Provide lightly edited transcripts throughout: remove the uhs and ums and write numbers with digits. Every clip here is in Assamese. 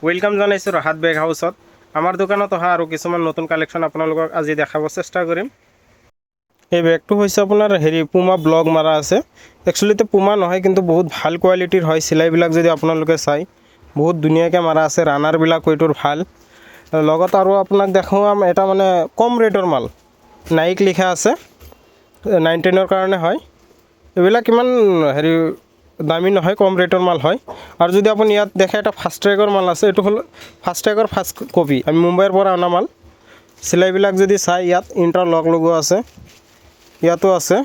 ওয়েলকাম জানাইছোঁ ৰাহাত বেগ হাউচত। আমাৰ দোকানত অহা আৰু কিছুমান নতুন কালেকশ্যন আপোনালোকক আজি দেখাব চেষ্টা কৰিম। এই বেগটো হৈছে আপোনাৰ পুমা ব্লগ মাৰা আছে। একচুৱেলিটো পুমা নহয়, কিন্তু বহুত ভাল কোৱালিটিৰ হয়। চিলাইবিলাক যদি আপোনালোকে চাই বহুত ধুনীয়াকৈ মাৰা আছে। ৰানাৰবিলাক এইটোৰ ভাল। লগত আৰু আপোনাক দেখুৱাম এটা মানে কম ৰেটৰ মাল, নাইক লিখা আছে, 910ৰ কাৰণে হয়। এইবিলাক ইমান দামী নহয়, কম ৰেটৰ মাল হয়। আৰু যদি আপুনি ইয়াত দেখে এটা ফাৰ্ষ্ট ট্ৰেকৰ মাল আছে, এইটো হ'ল ফাৰ্ষ্ট ট্ৰেকৰ ফাৰ্ষ্ট কপি। আমি মুম্বাইৰ পৰা অনা মাল। চিলাইবিলাক যদি চাই ইয়াত ইণ্টাৰলক লগোৱা আছে, ইয়াতো আছে।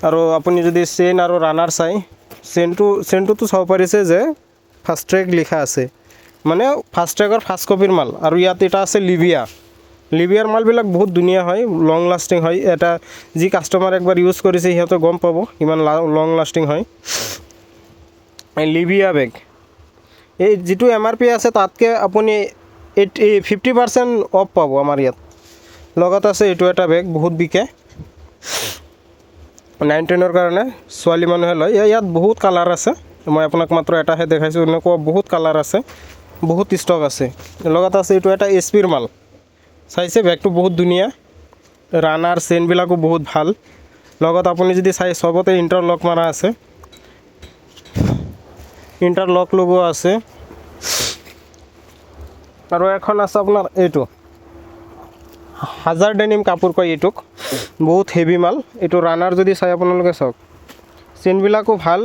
আৰু আপুনি যদি চেইন আৰু ৰানাৰ চাই, চেইনটোতো চাব পাৰিছে যে ফাৰ্ষ্ট ট্ৰেক লিখা আছে, মানে ফাৰ্ষ্ট ট্ৰেকৰ ফাৰ্ষ্ট কপিৰ মাল। আৰু ইয়াত এটা আছে লিভিয়াৰ মালবিলাক বহুত ধুনীয়া হয়, লং লাষ্টিং হয়। এটা যি কাষ্টমাৰ একবাৰ ইউজ কৰিছে সিহঁতে গম পাব ইমান লং লাষ্টিং হয়। লিভিয়া বেগ, এই যিটো MRP আছে তাতকৈ আপুনি 50% অফ পাব আমাৰ ইয়াত। লগত আছে এইটো এটা বেগ, বহুত বিকে, 910ৰ কাৰণে, ছোৱালী মানুহে লয়। ইয়াত বহুত কালাৰ আছে, মই আপোনাক মাত্ৰ এটাহে দেখাইছোঁ, এনেকুৱা বহুত কালাৰ আছে, বহুত ষ্টক আছে। লগত আছে এইটো এটা SPৰ মাল, চাইছে বেগটো বহুত ধুনীয়া, ৰানাৰ চেইনবিলাকো বহুত ভাল। লগত আপুনি যদি চাই চবতে ইণ্টাৰলক মাৰা আছে, ইণ্টাৰলক লগোৱা আছে। আৰু এখন আছে আপোনাৰ এইটো হাজাৰ ডেনিম কাপোৰ কয় এইটোক, বহুত হেভি মাল। এইটো ৰানাৰ যদি চাই আপোনালোকে চাওক, চেইনবিলাকো ভাল,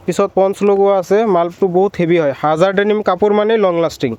পিছত পঞ্চ লগোৱা আছে। মালটো বহুত হেভি হয়। হাজাৰ ডেনিম কাপোৰ মানে লং লাষ্টিং।